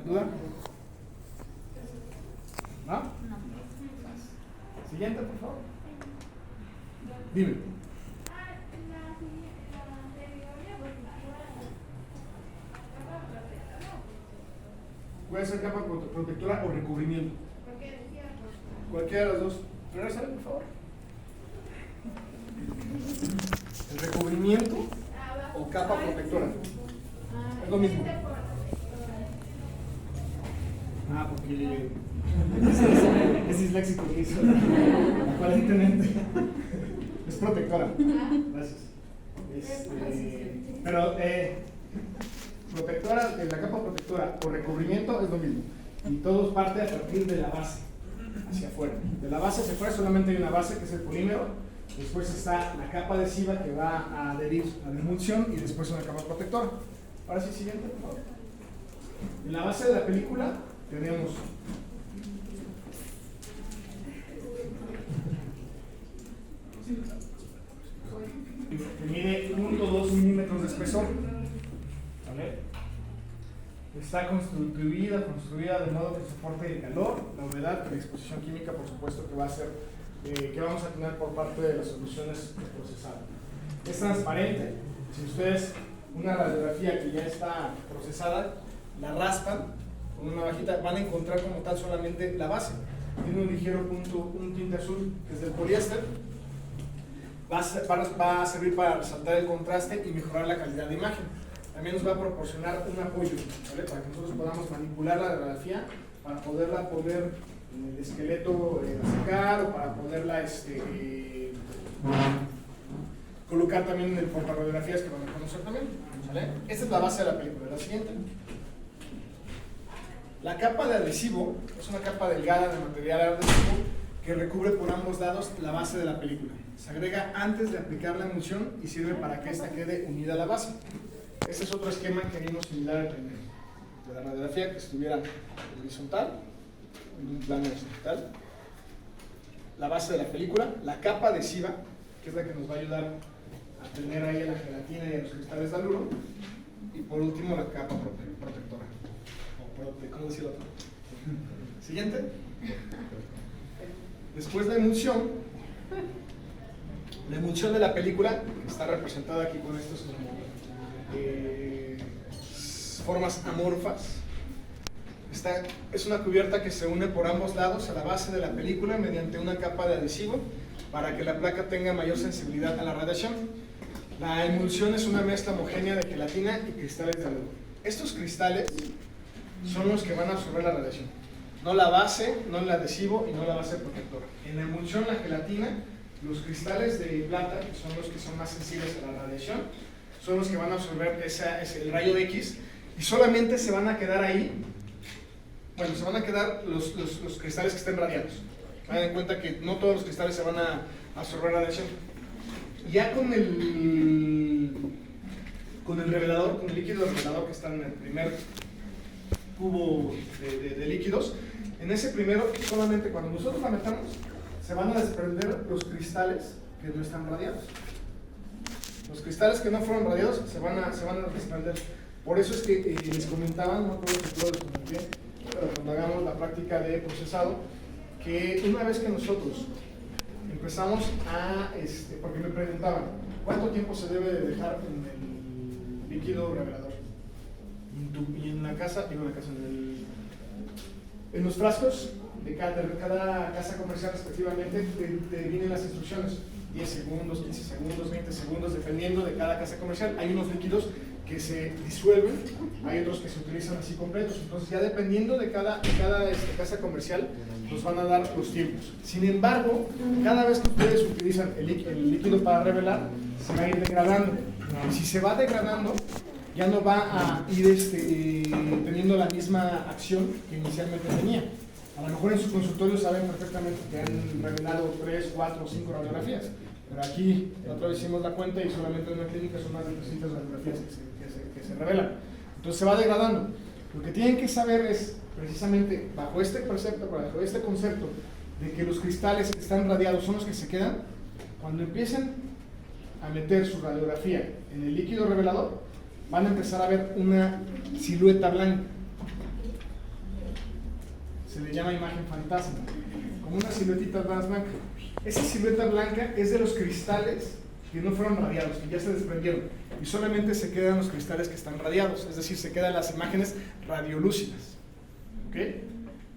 ¿Duda? ¿No? Siguiente, por favor. Dime. Puede ser capa protectora o recubrimiento. Cualquiera de las dos. Regresale, por favor. El recubrimiento o capa protectora. Es lo mismo. Porque es disléxico y eso. Aparentemente. Es protectora. Gracias. Pero protectora, la capa protectora o recubrimiento es lo mismo. Y todo parte a partir de la base hacia afuera. De la base hacia afuera solamente hay una base que es el polímero. Después está la capa adhesiva que va a adherir a la emulsión y después una capa protectora. Ahora sí, siguiente, por favor. En la base de la película tenemos que mide 1.2 milímetros de espesor. ¿Vale? Está construida de modo que soporte el calor, la humedad y la exposición química, por supuesto, que va a ser que vamos a tener por parte de las soluciones procesadas. Es transparente. Si ustedes una radiografía que ya está procesada la raspan con una bajita, van a encontrar como tal solamente la base. Tiene un ligero punto, un tinte azul que es del poliéster. Va a servir para resaltar el contraste y mejorar la calidad de imagen. También nos va a proporcionar un apoyo, ¿vale? Para que nosotros podamos manipular la radiografía, para poderla poner en el esqueleto sacar o para poderla colocar también en el portarradiografías que van a conocer también, ¿vale? Esta es la base de la película. La siguiente. La capa de adhesivo es una capa delgada de material adhesivo que recubre por ambos lados la base de la película. Se agrega antes de aplicar la emulsión y sirve para que ésta quede unida a la base. Este es otro esquema que vimos similar al primero, de la radiografía, que estuviera horizontal, en un plano horizontal. La base de la película, la capa adhesiva, que es la que nos va a ayudar a tener ahí a la gelatina y a los cristales de aluro. Y por último, la capa protectora. ¿Cómo decirlo? Siguiente. Después la emulsión de la película, que está representada aquí con estos como formas amorfas. Es una cubierta que se une por ambos lados a la base de la película mediante una capa de adhesivo para que la placa tenga mayor sensibilidad a la radiación. La emulsión es una mezcla homogénea de gelatina y cristales de aluro. Estos cristales son los que van a absorber la radiación, no la base, no el adhesivo y no la base protectora. En la emulsión, la gelatina, los cristales de plata, que son los que son más sensibles a la radiación, son los que van a absorber el rayo X y solamente se van a quedar ahí, bueno, se van a quedar los cristales que estén radiados. Tengan en cuenta que no todos los cristales se van a absorber radiación. Ya con el revelador, con el líquido revelador que está en el primer cubo de líquidos, en ese primero, solamente cuando nosotros la metamos, se van a desprender los cristales que no están radiados. Los cristales que no fueron radiados se van a desprender. Por eso es que les comentaban, no creo que todos les comenté, pero cuando hagamos la práctica de procesado, que una vez que nosotros empezamos a, porque me preguntaban, ¿cuánto tiempo se debe de dejar en el líquido revelador? Y en la casa, en los frascos de cada casa comercial respectivamente te vienen las instrucciones, 10 segundos, 15 segundos, 20 segundos, dependiendo de cada casa comercial. Hay unos líquidos que se disuelven, hay otros que se utilizan así completos. Entonces ya dependiendo de cada casa comercial nos van a dar los tiempos. Sin embargo, cada vez que ustedes utilizan el líquido para revelar, se va a ir degradando. Y si se va degradando, ya no va a ir teniendo la misma acción que inicialmente tenía. A lo mejor en su consultorio saben perfectamente que han revelado 3, 4 o 5 radiografías, pero aquí la otra vez hicimos la cuenta y solamente en una clínica son más de 300 radiografías que se revelan. Entonces se va degradando. Lo que tienen que saber es, precisamente bajo este concepto de que los cristales que están radiados son los que se quedan, cuando empiecen a meter su radiografía en el líquido revelador, van a empezar a ver una silueta blanca. se le llama imagen fantasma, como una siluetita más blanca. Esa silueta blanca es de los cristales que no fueron radiados, que ya se desprendieron, y solamente se quedan los cristales que están radiados, es decir, se quedan las imágenes radiolúcidas. ¿Ok?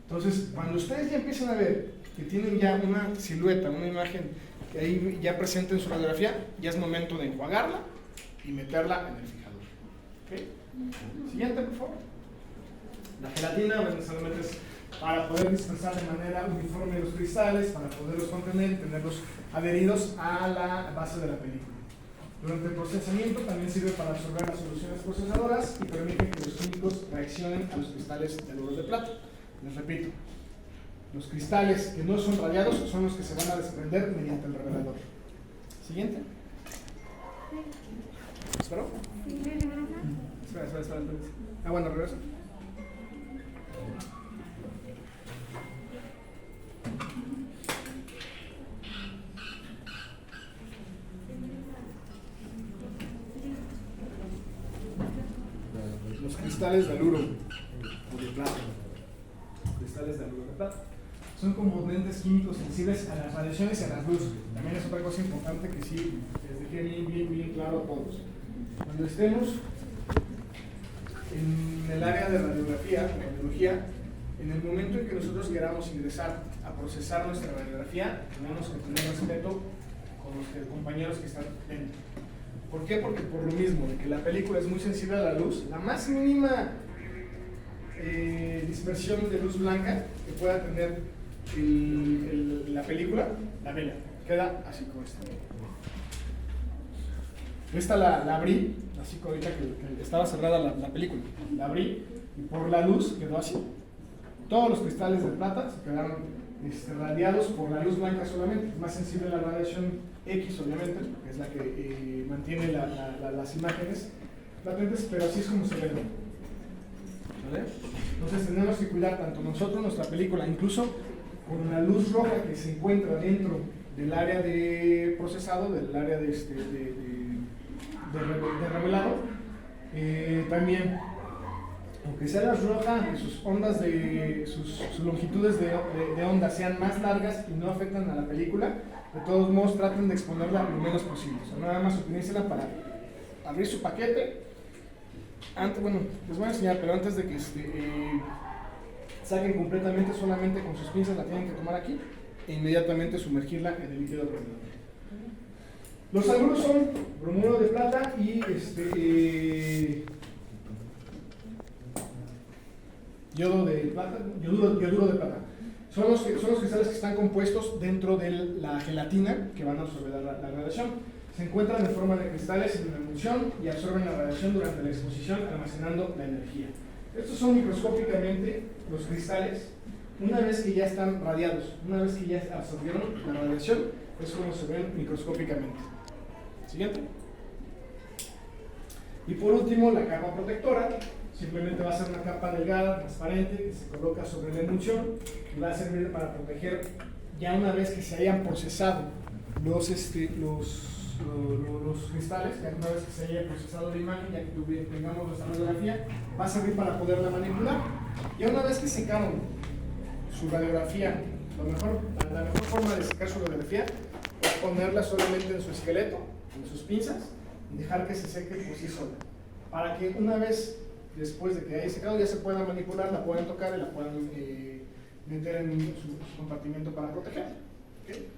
Entonces, cuando ustedes ya empiezan a ver que tienen ya una silueta, una imagen que ahí ya presente en su radiografía, ya es momento de enjuagarla y meterla en el fijador. ¿Ok? Siguiente, por favor. La gelatina, bueno, solamente es para poder dispersar de manera uniforme los cristales, para poderlos contener y tenerlos adheridos a la base de la película. Durante el procesamiento también sirve para absorber las soluciones procesadoras y permite que los químicos reaccionen a los cristales de oro de plata. Les repito, los cristales que no son radiados son los que se van a desprender mediante el revelador. Siguiente. ¿Espero? Espera. Ah, bueno, regreso. Los cristales de aluro o de plata. Cristales de aluro de plata. Son componentes químicos sensibles a las radiaciones y a las luces. También es otra cosa importante que sí les dejé bien claro a todos. Cuando estemos en el área de radiografía, radiología, en el momento en que nosotros queramos ingresar a procesar nuestra radiografía, tenemos que tener respeto con los compañeros que están dentro. ¿Por qué? Porque por lo mismo, de que la película es muy sensible a la luz, la más mínima dispersión de luz blanca que pueda tener la película, la vela, queda así como esta. Esta la abrí, así como ahorita que estaba cerrada la película, la abrí y por la luz quedó así. Todos los cristales de plata se quedaron radiados por la luz blanca solamente. Es más sensible a la radiación X, obviamente, que es la que mantiene las imágenes latentes, pero así es como se ve. ¿Vale? Entonces tenemos que cuidar tanto nosotros, nuestra película, incluso con la luz roja que se encuentra dentro del área de procesado, del área de revelado, también, aunque sea la roja y sus ondas sus longitudes de onda sean más largas y no afectan a la película, de todos modos traten de exponerla lo menos posible. O sea, nada más utilícenla para abrir su paquete. Bueno, les voy a enseñar, pero antes de que saquen completamente, solamente con sus pinzas la tienen que tomar aquí e inmediatamente sumergirla en el líquido revelador. Los aluros son bromuro de plata y yoduro de plata. Son los cristales que están compuestos dentro de la gelatina que van a absorber la radiación. Se encuentran en forma de cristales en emulsión y absorben la radiación durante la exposición, almacenando la energía. Estos son microscópicamente los cristales. Una vez que ya están radiados, una vez que ya absorbieron la radiación, es como se ven microscópicamente. Siguiente. Y por último, la capa protectora. Simplemente va a ser una capa delgada, transparente, que se coloca sobre la emulsión y va a servir para proteger, ya una vez que se hayan procesado los cristales, ya una vez que se haya procesado la imagen, ya que tengamos nuestra radiografía, va a servir para poderla manipular. Ya una vez que secaron su radiografía, la mejor forma de secar su radiografía es ponerla solamente en su esqueleto, en sus pinzas, y dejar que se seque por sí sola, para que una vez después de que haya secado ya se pueda manipular, la puedan tocar y la puedan meter en su compartimento para proteger. ¿Okay?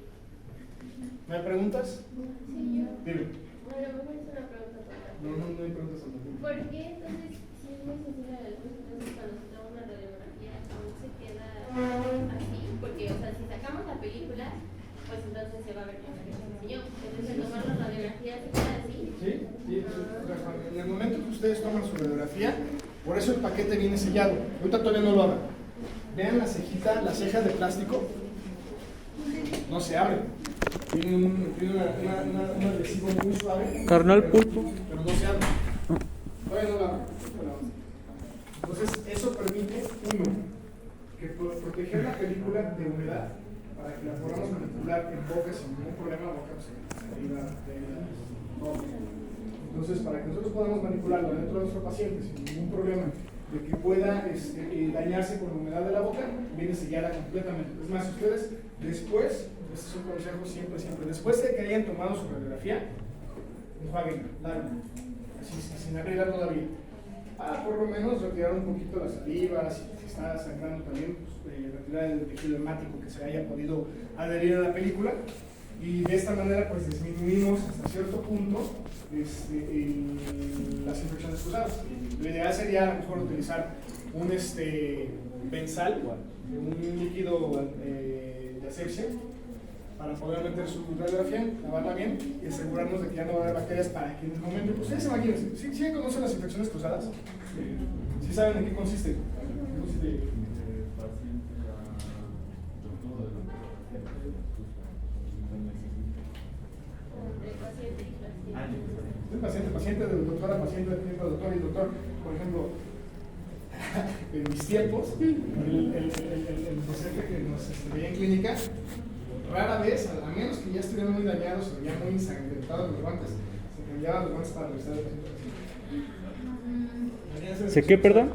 ¿No hay preguntas? Sí, yo. Dime. Bueno, a lo mejor es una pregunta tonta. No hay preguntas. ¿Por qué entonces, si es muy sensible a la luz, entonces cuando se toma una radiografía aún se queda así? Porque, o sea, si sacamos la película, pues entonces se va a ver como que se enseñó. Entonces, al tomar la radiografía se queda así. Sí. En el momento que ustedes toman su radiografía, por eso el paquete viene sellado. Ahorita todavía no lo hagan. Vean la ceja de plástico, no se abre. Tiene un adhesivo muy suave. Carnal pulpo. Pero no se abre. Todavía no lo abren. Entonces, eso permite, uno, que proteger la película de humedad para que la podamos manipular en boca sin ningún problema. Entonces, para que nosotros podamos manipularla dentro de nuestro paciente sin ningún problema de que pueda dañarse con la humedad de la boca, viene sellada completamente. Es más, ustedes después, este es un consejo siempre, después de que hayan tomado su radiografía, enjuáguenla, así sin abrirla todavía. Por lo menos retirar un poquito la saliva, si está sangrando también, pues, retirar el tejido hemático que se haya podido adherir a la película, y de esta manera pues disminuimos hasta cierto punto las infecciones cruzadas. Lo ideal sería a lo mejor utilizar un benzal, un líquido de asepsia, para poder meter su radiografía, lavarla bien y asegurarnos de que ya no va a haber bacterias, para que en el momento, pues ustedes imagínense, ¿sí conocen las infecciones cruzadas? ¿Sí saben en qué consiste? Paciente, del doctor a paciente, del doctor y doctor. Por ejemplo, en mis tiempos, el docente que nos veía en clínica, rara vez, a menos que ya estuvieran muy dañados o ya muy ensangrentados los guantes, se cambiaban los guantes para revisar el paciente. ¿Se qué, perdón?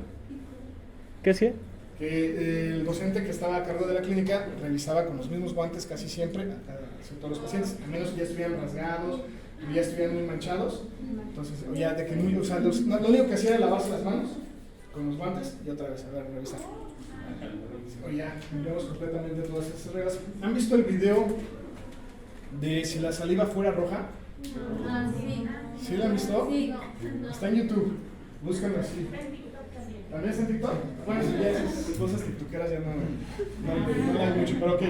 ¿Qué hacía? Que el docente que estaba a cargo de la clínica revisaba con los mismos guantes casi siempre a todos los pacientes, a menos que ya estuvieran rasgados, que ya estuvieran muy manchados. Entonces, o ya de que muy, o sea, lo único que hacía era lavarse las manos con los guantes y otra vez, a ver, revisar. O ya, cambiamos completamente todas esas reglas. ¿Han visto el video de si la saliva fuera roja? Sí. ¿Sí lo han visto? Sí. Está en YouTube, búscanlo así. ¿También está en TikTok? Bueno, ya esas cosas tiktokeras ya no hay mucho, pero ok,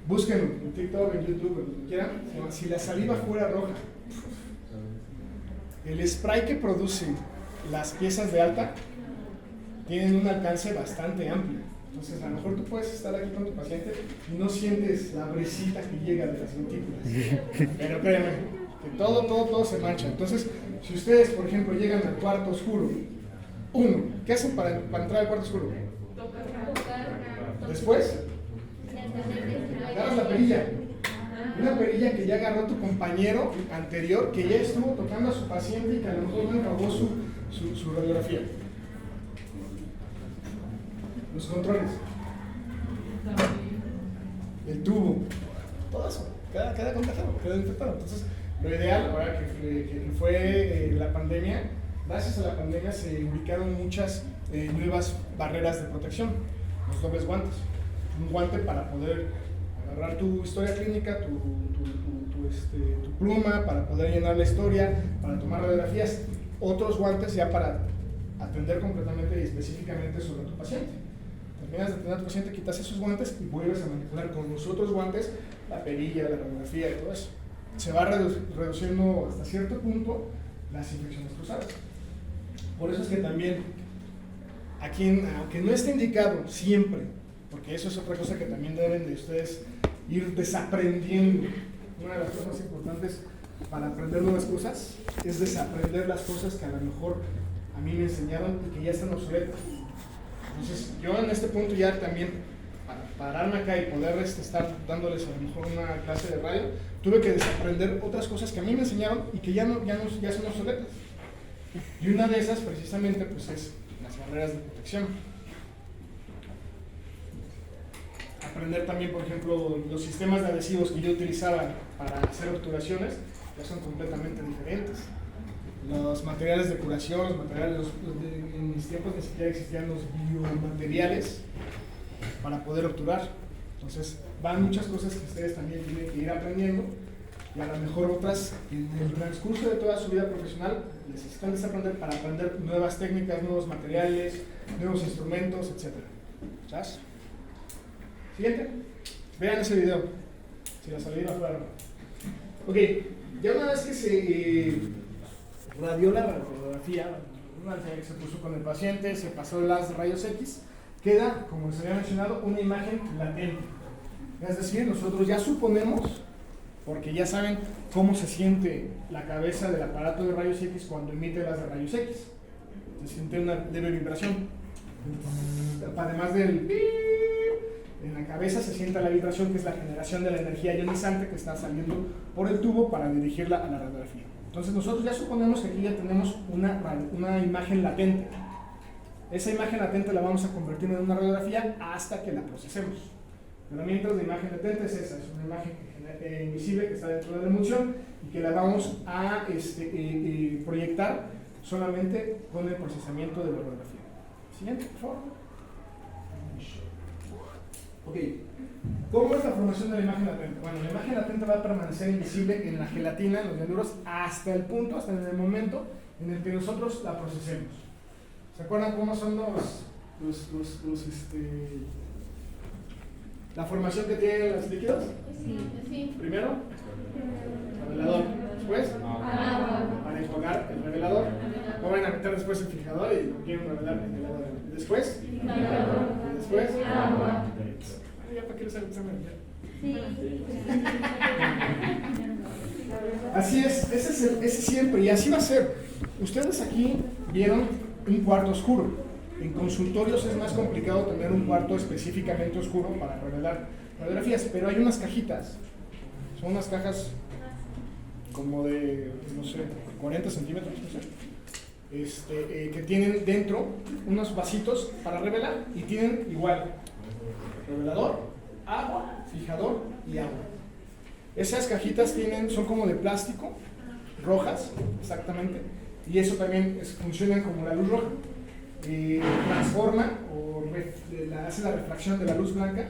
búsquenlo en TikTok, en YouTube, en donde quieran. Si la saliva fuera roja, el spray que producen las piezas de alta tienen un alcance bastante amplio. Entonces, a lo mejor tú puedes estar aquí con tu paciente y no sientes la brisita que llega de las dentículas. Pero créanme, que todo se mancha. Entonces, si ustedes, por ejemplo, llegan al cuarto oscuro, ¿qué hacen para entrar al cuarto oscuro? Después, agarras la perilla. Una perilla que ya agarró tu compañero anterior, que ya estuvo tocando a su paciente y que a lo mejor no acabó su radiografía. Los controles, el tubo, todo eso, cada contagiado, cada infectado. Entonces, lo ideal, ahora que fue la pandemia, gracias a la pandemia se ubicaron muchas nuevas barreras de protección, los dobles guantes. Un guante para poder agarrar tu historia clínica, tu pluma, para poder llenar la historia, para tomar radiografías. Otros guantes ya para atender completamente y específicamente sobre tu paciente. Terminas de atender a tu paciente, quitas esos guantes y vuelves a manipular con los otros guantes la perilla, la radiografía y todo eso. Se va reduciendo hasta cierto punto las infecciones cruzadas. Por eso es que también, aunque no esté indicado siempre, porque eso es otra cosa que también deben de ustedes ir desaprendiendo. Una de las cosas más importantes para aprender nuevas cosas es desaprender las cosas que a lo mejor a mí me enseñaron y que ya están obsoletas. Entonces, yo en este punto ya también, para pararme acá y poder estar dándoles a lo mejor una clase de radio, tuve que desaprender otras cosas que a mí me enseñaron y que ya son obsoletas. Y una de esas, precisamente, pues es las barreras de protección. Aprender también, por ejemplo, los sistemas de adhesivos que yo utilizaba para hacer obturaciones ya son completamente diferentes. Los materiales de curación, en mis tiempos ni siquiera existían los biomateriales para poder obturar. Entonces, van muchas cosas que ustedes también tienen que ir aprendiendo y a lo mejor otras en el transcurso de toda su vida profesional necesitan desaprender para aprender nuevas técnicas, nuevos materiales, nuevos instrumentos, etc. ¿Sabes? Siguiente. Vean ese video. Si la saliva fuera roja. Ok, ya una vez que se radió la radiografía, una vez que se puso con el paciente, se pasó las rayos X, queda, como les había mencionado, una imagen latente. Es decir, nosotros ya suponemos, porque ya saben cómo se siente la cabeza del aparato de rayos X cuando emite las de rayos X. Se siente una leve vibración. Además del pip, en la cabeza se siente la vibración, que es la generación de la energía ionizante que está saliendo por el tubo para dirigirla a la radiografía. Entonces nosotros ya suponemos que aquí ya tenemos una imagen latente. Esa imagen latente la vamos a convertir en una radiografía hasta que la procesemos. Pero mientras la imagen latente es esa, es una imagen invisible que está dentro de la emulsión y que la vamos a proyectar solamente con el procesamiento de la radiografía. Siguiente, por favor. Ok, ¿cómo es la formación de la imagen latente? Bueno, la imagen latente va a permanecer invisible en la gelatina, en los hialuros, hasta el punto, hasta en el momento en el que nosotros la procesemos. ¿Se acuerdan cómo son la formación que tienen los líquidos? Sí. Primero, revelador. Después, para enjuagar el revelador. No van a meter después el fijador y no quieren revelar el revelador. Después, después, ya para qué les hago examen. Así es, ese siempre, y así va a ser. Ustedes aquí vieron un cuarto oscuro. En consultorios es más complicado tener un cuarto específicamente oscuro para revelar radiografías, pero hay unas cajitas. Son unas cajas como de, no sé, 40 centímetros, no sé, que tienen dentro unos vasitos para revelar y tienen igual revelador, agua, fijador y agua. Esas cajitas son como de plástico, rojas, exactamente, y eso también funcionan como la luz roja. Transforma o hace la refracción de la luz blanca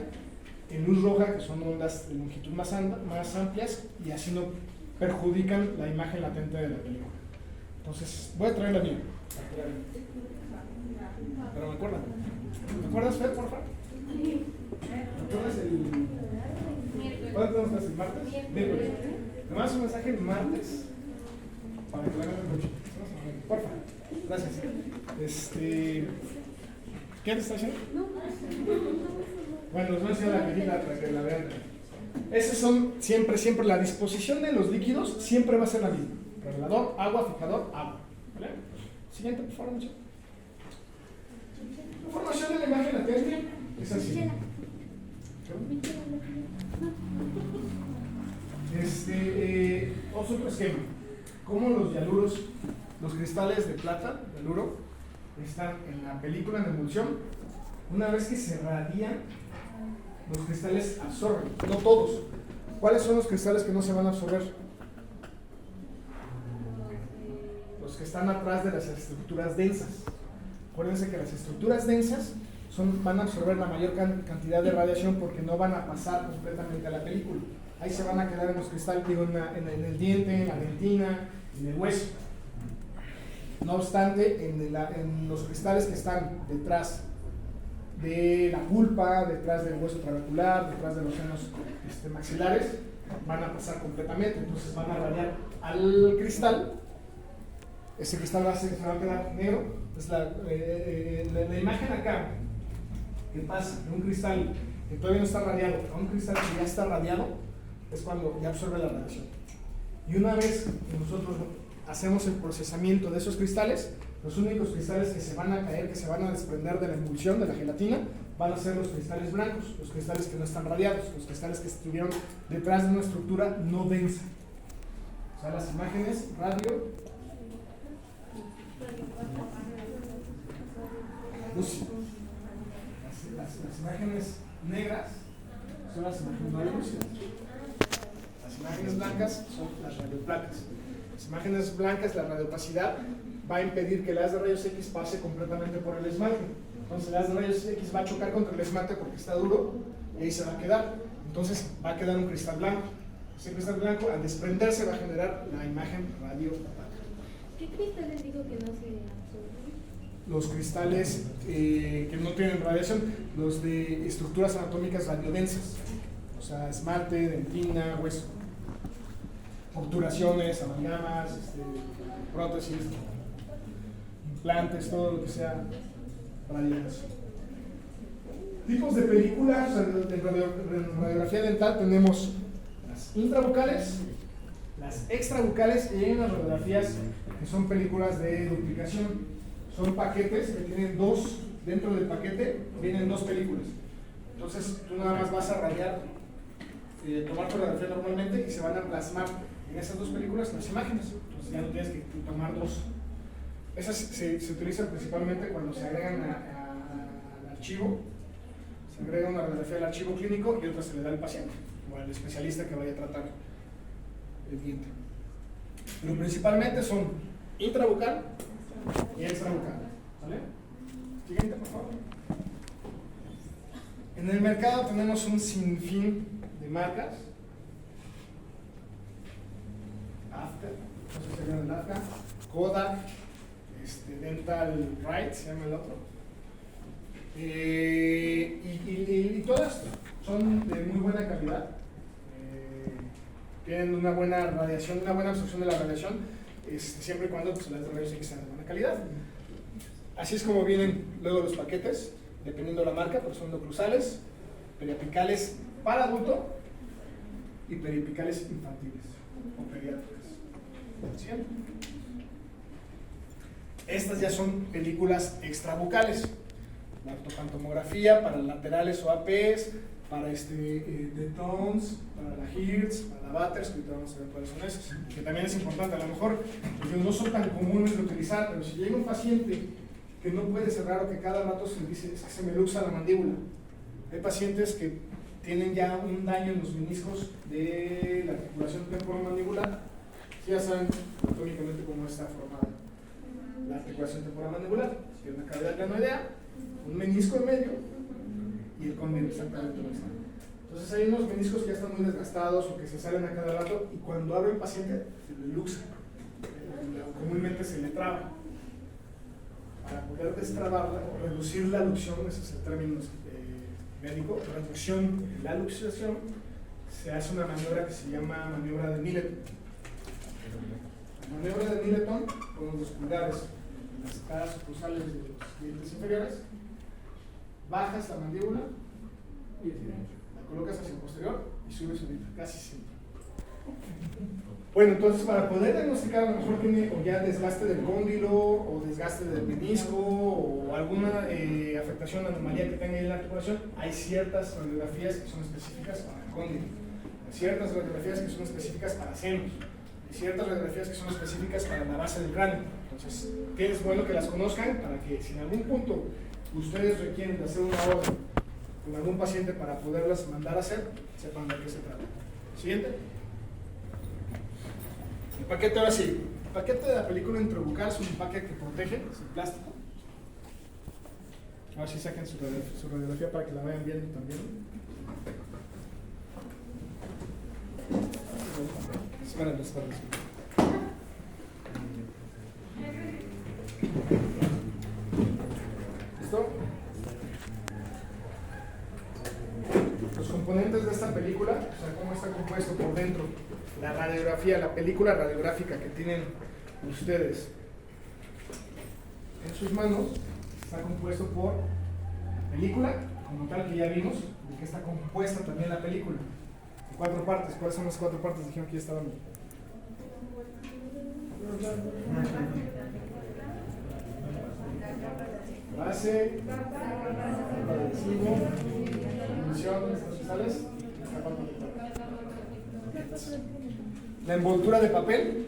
en luz roja, que son ondas de longitud más amplias, y así no perjudican la imagen latente de la película. Entonces, voy a traer la mía. Pero me acuerdas, Fer, por favor? ¿Me acuerdas ¿cuándo tenemos clase? ¿El martes? Miércoles. Me mandas un mensaje el martes para que la hagan el coche. Por favor. Gracias. ¿Qué te está haciendo? Bueno, les voy a enseñar la cajita para que la vean. Esas son siempre la disposición de los líquidos siempre va a ser la misma. Revelador, agua, fijador, agua. ¿Vale? Siguiente, por favor, mucho. La formación de la imagen latente es así. Otro esquema. Como los hialuros, los cristales de plata, de hialuro, están en la película en emulsión. Una vez que se radian, los cristales absorben, no todos. ¿Cuáles son los cristales que no se van a absorber? Los que están atrás de las estructuras densas. Acuérdense que las estructuras densas van a absorber la mayor cantidad de radiación porque no van a pasar completamente a la película. Ahí se van a quedar en los cristales, en el diente, en la dentina, en el hueso. No obstante, en los cristales que están detrás de la pulpa, detrás del hueso trabecular, detrás de los senos maxilares, van a pasar completamente. Entonces van a radiar al cristal. Ese cristal se va a quedar negro. Es la imagen acá que pasa de un cristal que todavía no está radiado a un cristal que ya está radiado es cuando ya absorbe la radiación. Y una vez que nosotros hacemos el procesamiento de esos cristales, los únicos cristales que se van a caer, que se van a desprender de la emulsión de la gelatina, van a ser los cristales blancos, los cristales que no están radiados, los cristales que estuvieron detrás de una estructura no densa. O sea, las imágenes radio lúcidas. Las imágenes negras son las imágenes no lúcidas. Las imágenes blancas son las radioplacas. Las imágenes blancas, la radiopacidad va a impedir que el haz de rayos X pase completamente por el esmalte. Entonces el haz de rayos X va a chocar contra el esmalte porque está duro y ahí se va a quedar. Entonces va a quedar un cristal blanco. Ese cristal blanco al desprenderse va a generar la imagen radiopaca. ¿Qué cristales digo que no se absorben? Los cristales que no tienen radiación, los de estructuras anatómicas radiodensas, o sea, esmalte, dentina, hueso, obturaciones, amalgamas, prótesis, implantes, todo lo que sea radiodenso. Tipos de películas de radiografía dental tenemos las intrabucales, las extrabucales y hay unas radiografías que son películas de duplicación. Son paquetes que tienen dos, dentro del paquete vienen dos películas. Entonces tú nada más vas a radiar, tomar tu radiografía normalmente y se van a plasmar en esas dos películas las imágenes. Entonces ya no tienes que tomar dos. Esas se utilizan principalmente cuando se agregan al archivo. Se agrega una radiografía al archivo clínico y otra se le da al paciente o al especialista que vaya a tratar el diente. Pero principalmente son intrabucal y extrabucal. ¿Vale? Siguiente, por favor. En el mercado tenemos un sinfín de marcas. After, no sé si ven el After, Kodak, Dental Right, se llama el otro. Y todas son de muy buena calidad. Tienen una buena radiación, una buena absorción de la radiación, siempre y cuando pues, las rayos X sean de buena calidad. Así es como vienen luego los paquetes, dependiendo de la marca, pero son oclusales, periapicales para adulto y periapicales infantiles o pediátricas. ¿Sí? Estas ya son películas extrabucales. La ortopantomografía para laterales o APs, para Detones, para la Hertz, para la Batters, que ahorita vamos a ver cuáles son esas, que también es importante. A lo mejor no son tan comunes de utilizar, pero si llega un paciente que no puede cerrar o que cada rato se dice es que se me luxa la mandíbula, hay pacientes que tienen ya un daño en los meniscos de la articulación temporomandibular, ya saben anatómicamente cómo está formada la articulación temporomandibular, tiene una cavidad glenoidea, un menisco en medio y el cóndilo exactamente donde está. Entonces hay unos meniscos que ya están muy desgastados o que se salen a cada rato y cuando abre el paciente se le luxa, comúnmente se le traba. Para poder destrabarla o reducir la luxión, ese es el término médico, reducción de la luxación, se hace una maniobra que se llama maniobra de Mileton. La maniobra de Mileton con los pulgares en las caras oclusales de los dientes inferiores, bajas la mandíbula, la colocas hacia el posterior y subes ahorita, casi siempre. Bueno, entonces para poder diagnosticar a lo mejor tiene o ya desgaste del cóndilo o desgaste del menisco o alguna afectación, anomalía que tenga en la articulación, hay ciertas radiografías que son específicas para el cóndilo, hay ciertas radiografías que son específicas para senos, hay ciertas radiografías que son específicas para la base del cráneo. Entonces, es bueno que las conozcan para que si en algún punto ustedes requieren de hacer una orden con algún paciente para poderlas mandar a hacer, sepan de qué se trata. Siguiente. El paquete ahora sí. El paquete de la película intrabucal es un paquete que protege, es el plástico. Ahora sí saquen su radiografía para que la vayan viendo también. Espérenme. ¿Listo? Los componentes de esta película, o sea, cómo está compuesto por dentro, la radiografía, la película radiográfica que tienen ustedes en sus manos, está compuesto por la película, como tal que ya vimos, de que está compuesta también la película. 4 partes. ¿Cuáles son las 4 partes? Dijeron que ya estaban. Base, adhesivo, emulsión, cristales, la envoltura de papel.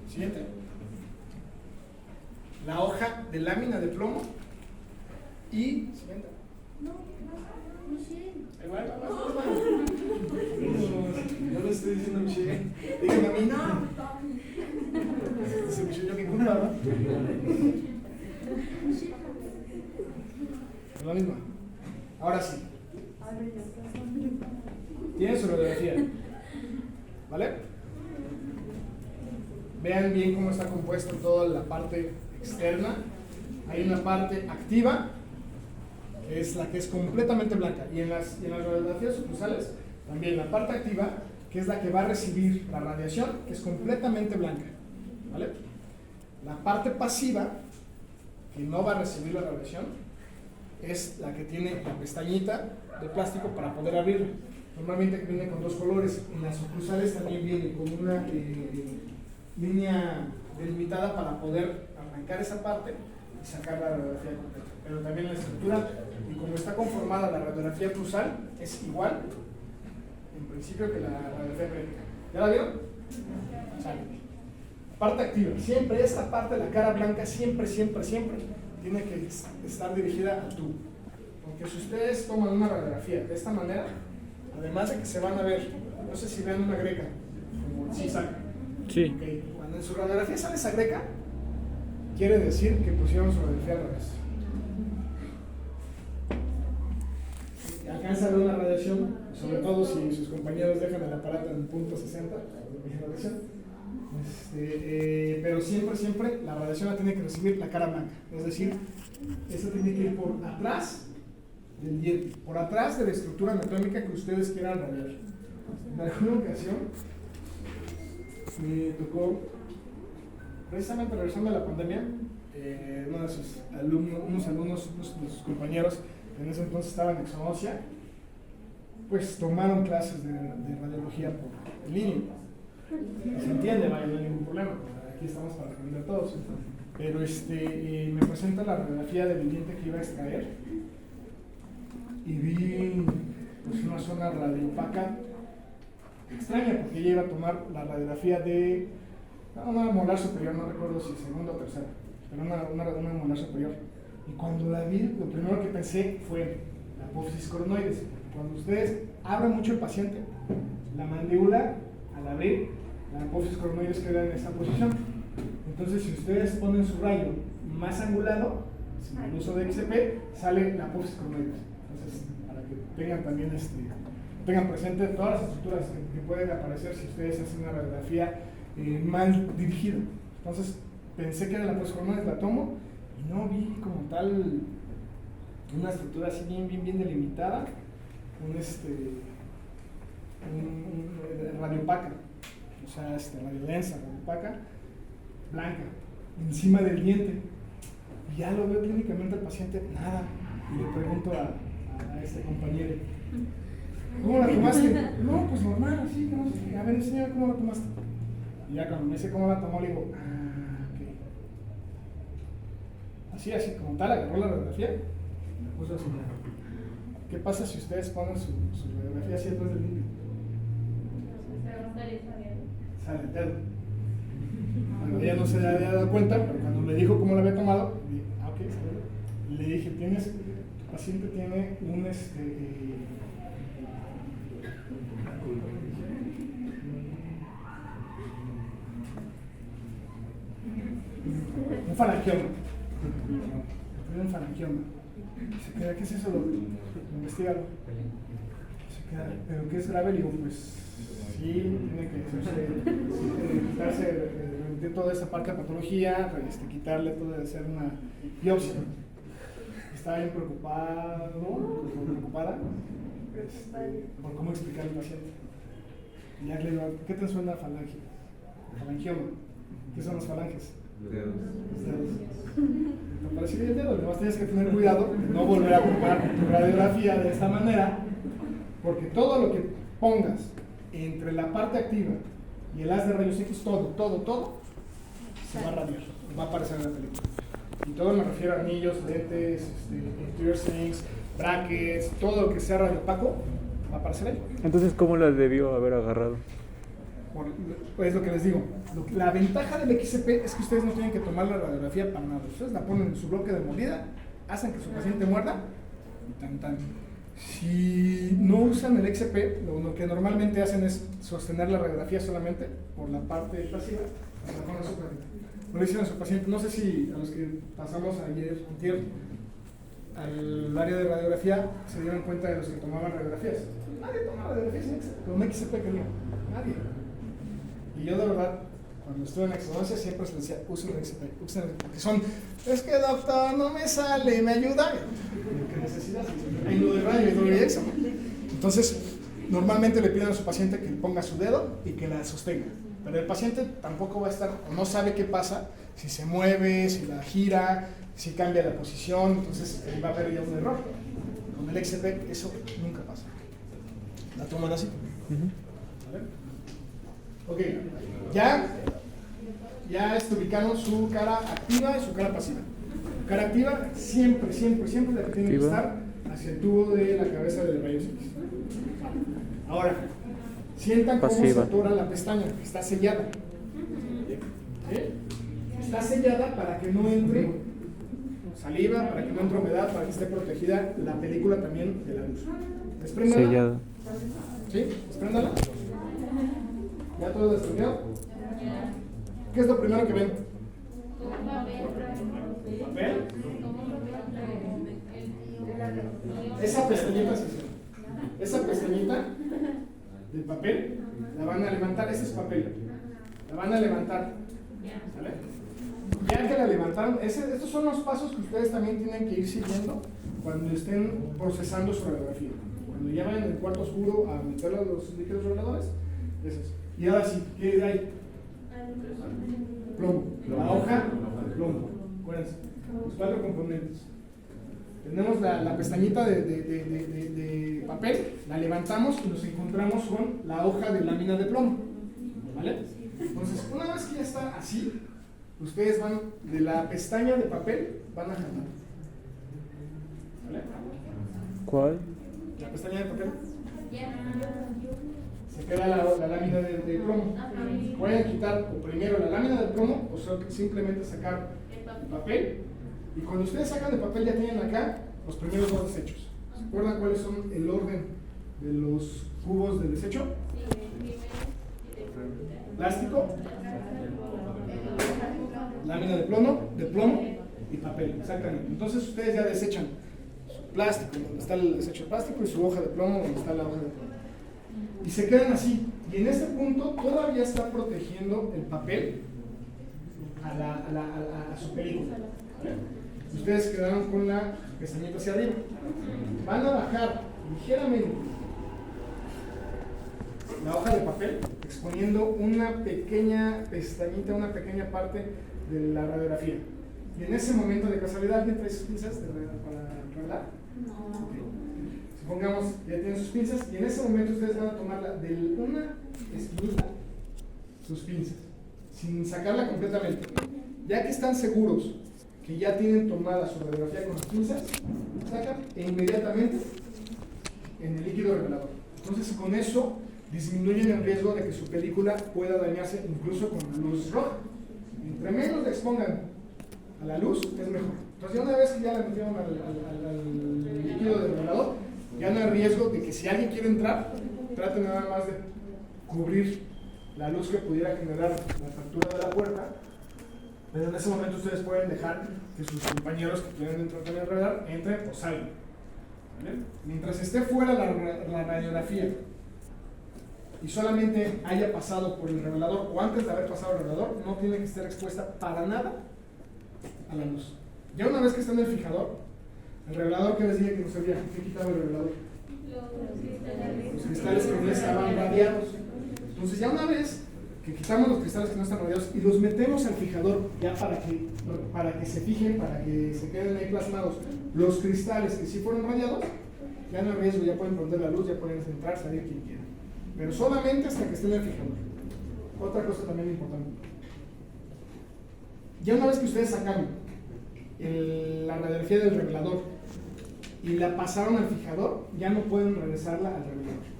Siguiente. La hoja de lámina de plomo. Y siguiente. No le estoy diciendo a Michelle. Díganme a mí. Dice Michelle, yo que contaba. Es la misma. Ahora sí. Tiene su radiografía. ¿Vale? Vean bien cómo está compuesta toda la parte externa. Hay una parte activa, que es la que es completamente blanca. Y en las radiografías oclusales, también la parte activa, que es la que va a recibir la radiación, que es completamente blanca. ¿Vale? La parte pasiva, que no va a recibir la radiación, es la que tiene la pestañita de plástico para poder abrirla. Normalmente viene con 2 colores. En las oclusales también viene con una línea delimitada para poder arrancar esa parte y sacar la radiografía completa. Pero también la estructura, y como está conformada la radiografía oclusal, es igual en principio que la radiografía periódica. ¿Ya la vieron? Sale. Parte activa, siempre esta parte de la cara blanca, siempre tiene que estar dirigida al tubo. Porque si ustedes toman una radiografía de esta manera, además de que se van a ver, no sé si vean una greca, como el zigzag. Sí. Okay. Cuando en su radiografía sale esa greca, quiere decir que pusieron su radiografía al revés. Alcanza a ver una radiación, sobre todo si sus compañeros dejan el aparato en punto 60, la radiación. Pero siempre la radiación la tiene que recibir la cara blanca, es decir, esta tiene que ir por atrás del diente, por atrás de la estructura anatómica que ustedes quieran radiar. En alguna ocasión me tocó, precisamente regresando a la pandemia, uno de sus alumnos, unos de sus compañeros que en ese entonces estaban en exodoncia, pues tomaron clases de radiología por línea. Se entiende, vaya, no hay ningún problema, aquí estamos para aprender todos. Pero me presenta la radiografía del diente que iba a extraer y vi pues, una zona radiopaca extraña, porque ella iba a tomar la radiografía de una molar superior, no recuerdo si segunda o tercera, pero una molar superior. Y cuando la vi, lo primero que pensé fue la apófisis coronoides. Cuando ustedes abren mucho el paciente, la mandíbula, al abrir, la apófisis coronoides queda en esta posición. Entonces, si ustedes ponen su rayo más angulado, sin el uso de XP, sale la apófisis coronoides. Entonces, para que tengan también tengan presente todas las estructuras que pueden aparecer si ustedes hacen una radiografía mal dirigida. Entonces, pensé que era la apófisis coronoides, la tomo y no vi como tal una estructura así bien delimitada, un radiopaca, o sea, radiodensa, radiopaca, blanca, encima del diente. Y ya lo veo clínicamente al paciente, nada. Y le pregunto a este compañero, ¿cómo la tomaste? No, pues normal, así, no sé. A ver, enséñame cómo la tomaste. Y ya cuando me dice cómo la tomó, le digo, ok. Así, como tal, agarró la radiografía, me puso así. ¿Qué pasa si ustedes ponen su radiografía así atrás del diente? Sale el dedo. Bueno, ella no se había dado cuenta, pero cuando me dijo cómo la había tomado, dije, ok, está bien. Le dije, tu paciente tiene un falangioma. Tiene un falangioma. Se queda, ¿qué es eso? Investígalo. Se queda, ¿pero qué es grave? Le digo, pues sí, tiene que quitarse, remitir toda esa parte de patología, quitarle todo, hacer una biopsia. Estaba bien preocupada por cómo explicarle al paciente. Y ya le digo, ¿qué te suena falangioma? ¿Qué son las falanges? Los dedos. Te parece bien el dedo, además tienes que tener cuidado de no volver a ocupar tu radiografía de esta manera, porque todo lo que pongas entre la parte activa y el haz de rayos X, todo se va a radiar, va a aparecer en la película. Y todo me refiero a anillos, lentes, piercings, brackets, todo lo que sea radiopaco va a aparecer ahí. Entonces, ¿cómo las debió haber agarrado? Pues lo que les digo, la ventaja del XCP es que ustedes no tienen que tomar la radiografía para nada. Ustedes la ponen en su bloque de mordida, hacen que su paciente muerda y tan. Si no usan el XCP, lo que normalmente hacen es sostener la radiografía solamente por la parte pasiva. No le dicen a su paciente, no sé si a los que pasamos ayer al área de radiografía se dieron cuenta de los que tomaban radiografías. Nadie toma radiografías con XCP, querido. Nadie. Y yo de verdad, cuando estuve en exodoncia, siempre les decía, usen el XCP, porque es que doctor, no me sale, ¿me ayuda? ¿Qué necesitas? Hay lo de rayo, hay lo de examen. Entonces, normalmente le piden a su paciente que ponga su dedo y que la sostenga. Pero el paciente tampoco va a estar, o no sabe qué pasa, si se mueve, si la gira, si cambia la posición, entonces va a haber ya un error. Con el XCP eso nunca pasa. La toman así. ¿Vale? Ok, ya ubicamos su cara activa y su cara pasiva. Cara activa siempre la que tiene que estar hacia el tubo de la cabeza del rayos X. Ahora, sientan cómo se atora la pestaña, que está sellada. ¿Sí? Está sellada para que no entre saliva, para que no entre humedad, para que esté protegida la película también de la luz. Despréndala. Sellado. ¿Sí? Despréndala. ¿Ya todo desprendido? ¿Qué es lo primero que ven? ¿Papel? Esa pestañita, esa pestañita del papel la van a levantar. Ese es papel. La van a levantar. ¿Vale? Ya que la levantaron, estos son los pasos que ustedes también tienen que ir siguiendo cuando estén procesando su radiografía. Cuando ya vayan en el cuarto oscuro a meter los líquidos reveladores, eso es. Y ahora sí, ¿qué hay? Plomo. La hoja de plomo. Acuérdense, los 4 componentes. Tenemos la pestañita de papel, la levantamos y nos encontramos con la hoja de lámina de plomo. ¿Vale? Entonces, una vez que ya está así, ustedes van de la pestaña de papel, van a jalar. ¿Vale? ¿Cuál? La pestaña de papel. Se queda la lámina de plomo. Pueden quitar o primero la lámina de plomo o simplemente sacar el papel. Y cuando ustedes sacan el papel ya tienen acá los primeros 2 desechos. ¿Se acuerdan cuáles son el orden de los cubos de desecho? Plástico, lámina de plomo y papel, exactamente. Entonces ustedes ya desechan su plástico, donde está el desecho de plástico, y su hoja de plomo, donde está la hoja de plomo. Y se quedan así. Y en este punto todavía está protegiendo el papel a su película. ¿Vale? Ustedes quedaron con la pestañita hacia arriba. Van a bajar ligeramente la hoja de papel, exponiendo una pequeña pestañita, una pequeña parte de la radiografía. Y en ese momento, de casualidad, ¿alguien trae sus pinzas para revelar? No. Okay. Supongamos, ya tienen sus pinzas, y en ese momento ustedes van a tomar de una esquinita sus pinzas, sin sacarla completamente. Ya que están seguros que ya tienen tomada su radiografía con las pinzas, sacan e inmediatamente en el líquido revelador. Entonces, con eso disminuyen el riesgo de que su película pueda dañarse incluso con la luz roja. Entre menos le expongan a la luz, es mejor. Entonces, ya una vez que ya la metieron al líquido del revelador, ya no hay riesgo de que si alguien quiere entrar, trate nada más de cubrir la luz que pudiera generar la fractura de la puerta. Pero en ese momento ustedes pueden dejar que sus compañeros que quieren entrar en el radar entren o salgan. ¿Vale? Mientras esté fuera la radiografía y solamente haya pasado por el revelador o antes de haber pasado el revelador, no tiene que estar expuesta para nada a la luz. Ya una vez que está en el fijador, el revelador que les dije que no servía, ¿qué quitaba el revelador? Los cristales que no estaban radiados. Entonces ya una vez que quitamos los cristales que no están radiados y los metemos al fijador ya para que se fijen, para que se queden ahí plasmados los cristales que sí fueron radiados, ya no hay riesgo, ya pueden prender la luz, ya pueden entrar, salir quien quiera. Pero solamente hasta que esté en el fijador. Otra cosa también importante. Ya una vez que ustedes sacaron la radiografía del revelador y la pasaron al fijador, ya no pueden regresarla al revelador.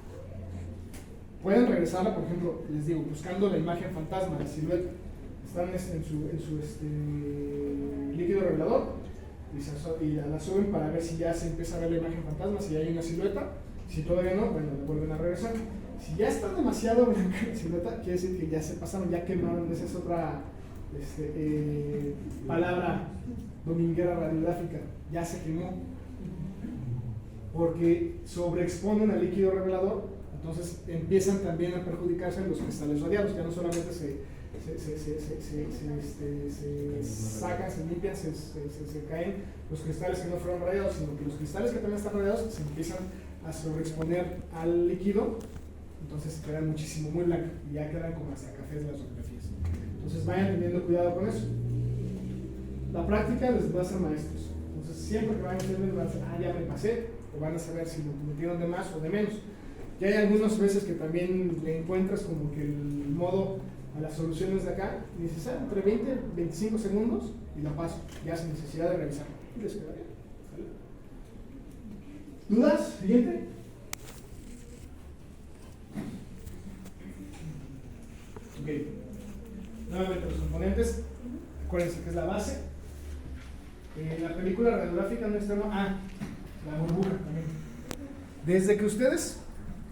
Pueden regresarla, por ejemplo, les digo, buscando la imagen fantasma, la silueta. Están en su líquido revelador y la suben para ver si ya se empieza a ver la imagen fantasma, si hay una silueta. Si todavía no, bueno, le vuelven a regresar. Si ya está demasiado blanca la silueta, quiere decir que ya se pasaron, ya quemaron. Esa es otra palabra dominguera radiográfica, ya se quemó. Porque sobreexponen al líquido revelador. Entonces empiezan también a perjudicarse los cristales radiados, ya no solamente se sacan, se limpian, se caen los cristales que no fueron radiados, sino que los cristales que también están radiados se empiezan a sobreexponer al líquido, entonces se quedan muchísimo muy blancas y ya quedan como hasta cafés las fotografías. Entonces vayan teniendo cuidado con eso. La práctica les va a ser maestros. Entonces siempre que vayan a hacer, van a decir, ya me pasé, o van a saber si lo metieron de más o de menos. Y hay algunas veces que también le encuentras como que el modo a las soluciones de acá, y dices, entre 20 y 25 segundos y la paso, ya sin necesidad de revisar. Y les quedaría. ¿Dudas? Siguiente. Ok. Nuevamente los componentes. extremo, la burbuja también. Desde que ustedes,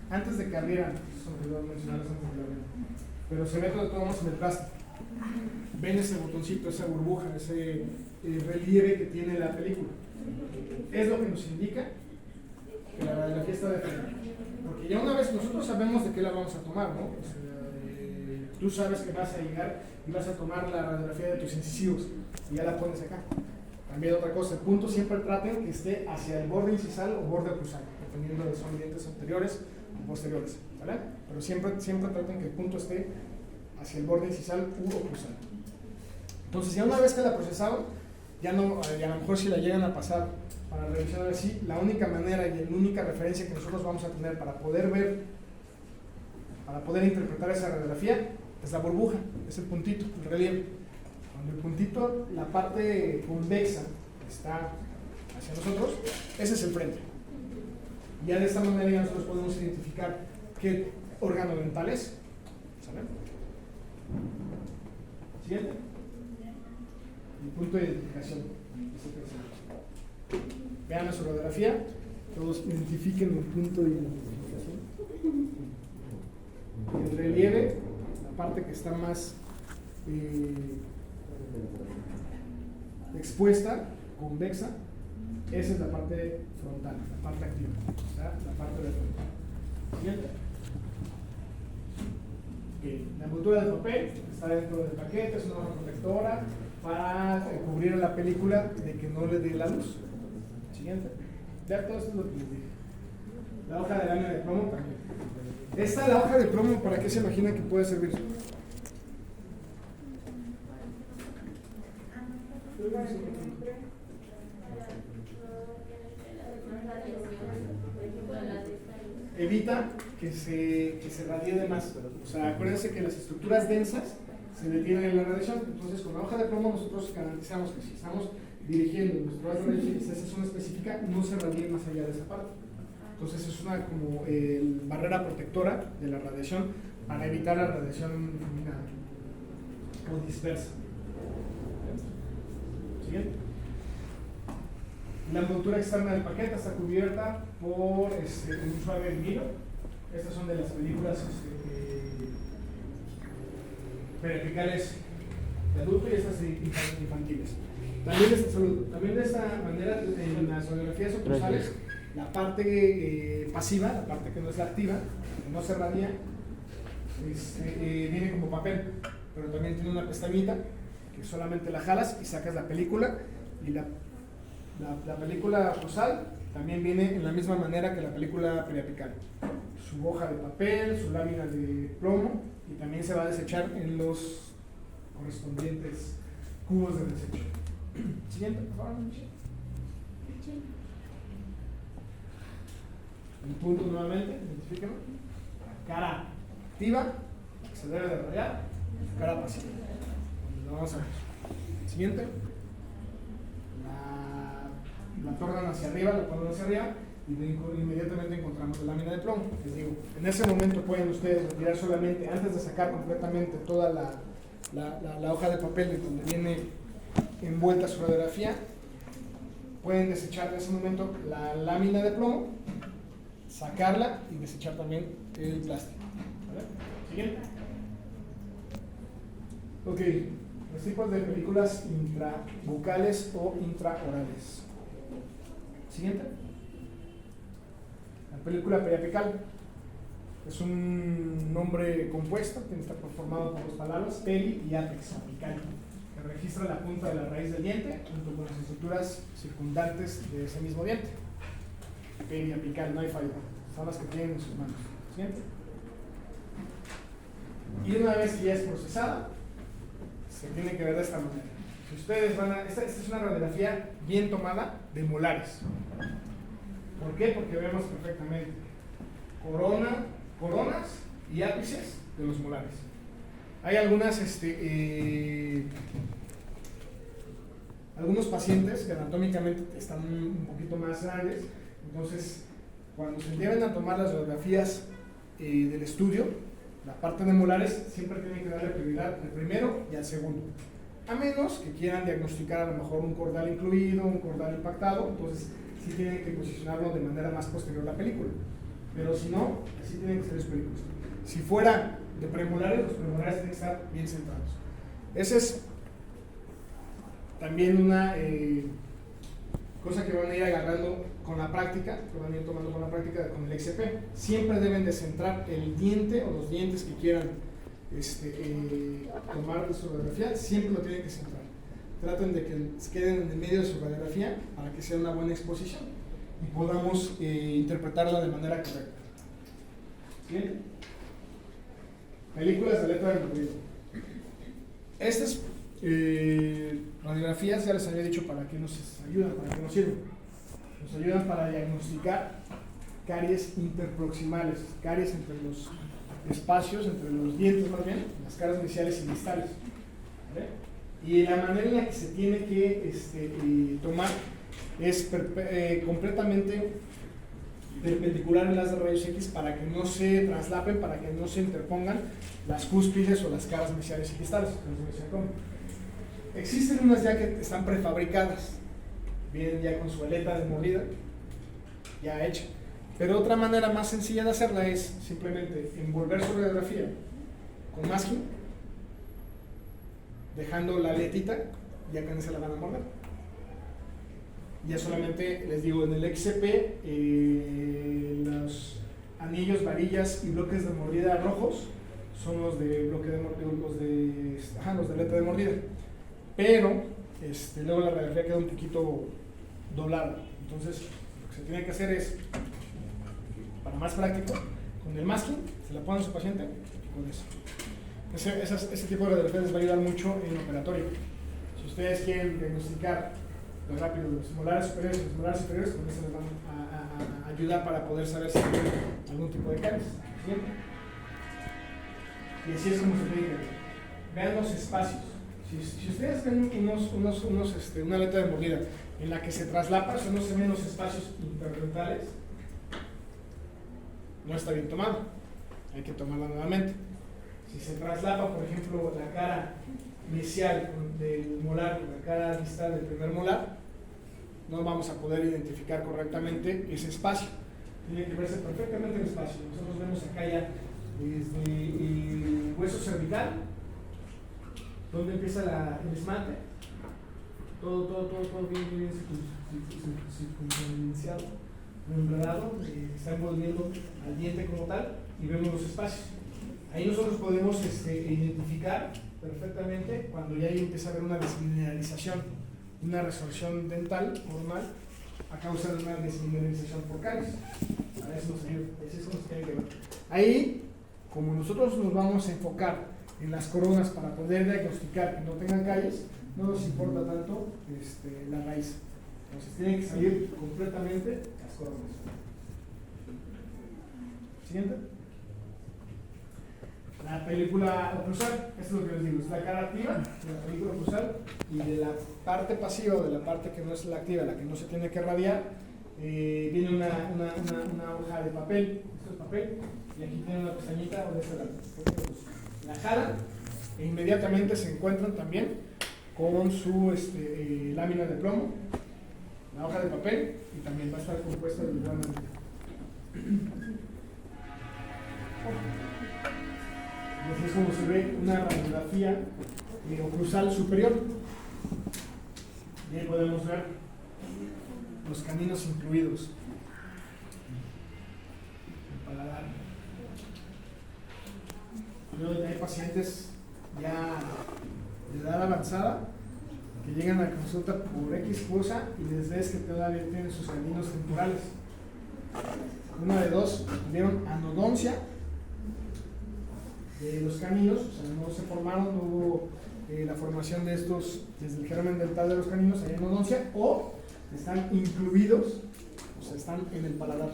antes de que abrieran, eso me olvidó mencionarles antes de que abrieran, pero se ve todo vamos en el plástico. Ven ese botoncito, esa burbuja, ese relieve que tiene la película. Es lo que nos indica que la radiografía está definida. Porque ya una vez nosotros sabemos de qué la vamos a tomar, ¿no? O sea, tú sabes que vas a llegar y vas a tomar la radiografía de tus incisivos y ya la pones acá. También otra cosa, el punto siempre traten que esté hacia el borde incisal o borde oclusal, dependiendo de si son dientes anteriores o posteriores, ¿vale? Pero siempre traten que el punto esté hacia el borde incisal u oclusal. Entonces ya una vez que la procesaron, ya no, a lo mejor si la llegan a pasar para revisar así, la única manera y la única referencia que nosotros vamos a tener para poder ver, para poder interpretar esa radiografía, es la burbuja, es el puntito, el relieve. Cuando el puntito, la parte convexa está hacia nosotros, ese es el frente. Y ya de esta manera ya nosotros podemos identificar qué órgano dental es. ¿Saben? Siguiente. El punto de identificación. Vean la su radiografía, todos identifiquen el punto de identificación. El relieve, la parte que está más expuesta, convexa, esa es la parte frontal, la parte activa, la parte de frente. Siguiente. La envoltura del papel está dentro del paquete, es una hoja protectora para cubrir a la película de que no le dé la luz. Siguiente. Ya todo esto es lo que les dije. La hoja de lámina de plomo también. Esta, la hoja de plomo, ¿para qué se imagina que puede servir? Evita que se radie de más. O sea, acuérdense que las estructuras densas se detienen en la radiación. Entonces, con la hoja de plomo nosotros garantizamos que si estamos dirigiendo nuestra radiación, esa zona específica, no se radie más allá de esa parte. Entonces, es una como barrera protectora de la radiación para evitar la radiación fulminada o dispersa. Siguiente. La envoltura externa del paquete está cubierta por un suave vino. Estas son de las películas periapicales de adulto y estas infantiles. También de esta manera, en las radiografías oclusales, la parte pasiva, la parte que no es la activa, que no se radia, viene como papel, pero también tiene una pestañita que solamente la jalas y sacas la película, y la película oclusal también viene en la misma manera que la película periapical. Su hoja de papel, su lámina de plomo, y también se va a desechar en los correspondientes cubos de desecho. Siguiente, por favor. El punto nuevamente, identifíquenlo. Cara activa, que se debe de radiar, cara pasiva. Lo vamos a ver. Siguiente. La tornan hacia arriba, la ponen hacia arriba y inmediatamente encontramos la lámina de plomo. Les digo, en ese momento pueden ustedes retirar solamente, antes de sacar completamente toda la hoja de papel de donde viene envuelta su radiografía, pueden desechar en ese momento la lámina de plomo, sacarla y desechar también el plástico. ¿Vale? Siguiente. Ok, los tipos de películas intrabucales o intraorales. Siguiente. La película periapical es un nombre compuesto que está formado por dos palabras, peri y apex apical, que registra la punta de la raíz del diente junto con las estructuras circundantes de ese mismo diente. Peri apical, no hay fallo, son las que tienen en sus manos. Siguiente. Y una vez que ya es procesada, se tiene que ver de esta manera. Si ustedes esta es una radiografía bien tomada de molares. ¿Por qué? Porque vemos perfectamente coronas y ápices de los molares. Hay algunos pacientes que anatómicamente están un poquito más grandes, entonces cuando se lleven a tomar las radiografías del estudio, la parte de molares siempre tienen que darle prioridad al primero y al segundo. a menos que quieran diagnosticar a lo mejor un cordal incluido, un cordal impactado, entonces sí tienen que posicionarlo de manera más posterior a la película. Pero si no, así tienen que ser los películas. Si fuera de premolares, los premolares tienen que estar bien centrados. Esa es también una cosa que van a ir agarrando con la práctica, que van a ir tomando con la práctica con el XP. Siempre deben de centrar el diente o los dientes que quieran tomar de su radiografía, siempre lo tienen que centrar. Traten de que se queden en el medio de su radiografía para que sea una buena exposición y podamos interpretarla de manera correcta. ¿Bien? Películas de letra del ruido. Estas radiografías ya les había dicho para qué nos ayudan, para qué nos sirven. Nos ayudan para diagnosticar caries interproximales, caries entre los espacios, entre los dientes más bien, las caras mesiales y distales. ¿Vale? Y la manera en la que se tiene que tomar es completamente perpendicular en las de rayos X para que no se traslapen, para que no se interpongan las cúspides o las caras mesiales y distales. Existen unas ya que están prefabricadas, vienen ya con su aleta de mordida ya hecha. Pero otra manera más sencilla de hacerla es simplemente envolver su radiografía con masking, dejando la aletita, ya que no se la van a morder. Ya solamente les digo, en el XCP, los anillos, varillas y bloques de mordida rojos son los de bloque de los de aleta de mordida. Pero luego la radiografía queda un poquito doblada. Entonces, lo que se tiene que hacer es, para más práctico, con el masking, se la pone a su paciente con eso. Ese tipo de radiografías les va a ayudar mucho en el operatorio. Si ustedes quieren diagnosticar lo rápido los molares superiores y los molares inferiores, con eso les van a ayudar para poder saber si tienen algún tipo de caries. ¿Sí? Y así es como se tiene que ver. Vean los espacios. Si ustedes ven una aleta de mordida en la que se traslapa, no se ven los espacios interdentales, no está bien tomado, hay que tomarla nuevamente. Si se traslapa, por ejemplo, la cara mesial del molar con la cara distal del primer molar, no vamos a poder identificar correctamente ese espacio. Tiene que verse perfectamente el espacio. Nosotros vemos acá ya desde el hueso cervical, donde empieza el esmalte, todo bien circunferenciado, membrado, está envolviendo al diente como tal, y vemos los espacios. Ahí nosotros podemos identificar perfectamente cuando ya empieza a haber una desmineralización, una resorción dental normal a causa de una desmineralización por caries. A eso nos ayuda, eso es como se tiene que ver. Ahí, como nosotros nos vamos a enfocar en las coronas para poder diagnosticar que no tengan caries, no nos importa tanto la raíz. Entonces tienen que salir completamente las coronas. Siguiente. La película oclusal, esto es lo que les digo, es la cara activa de la película oclusal, y de la parte pasiva, de la parte que no es la activa, la que no se tiene que radiar, viene una hoja de papel, esto es papel, y aquí tiene una pestañita o de este lado. La jalan e inmediatamente se encuentran también con su lámina de plomo, la hoja de papel, y también va a estar compuesta de lámina. Y así es como se ve una radiografía oclusal superior. Y ahí podemos ver los caninos incluidos, el paladar. Luego hay pacientes ya de edad avanzada que llegan a consulta por X cosa y les ves que todavía tienen sus caninos temporales. Una de dos tuvieron anodoncia de los caninos, o sea, no se formaron, no hubo la formación de estos desde el germen dental de los caninos, hay anodoncia, o están incluidos, o sea, están en el paladar.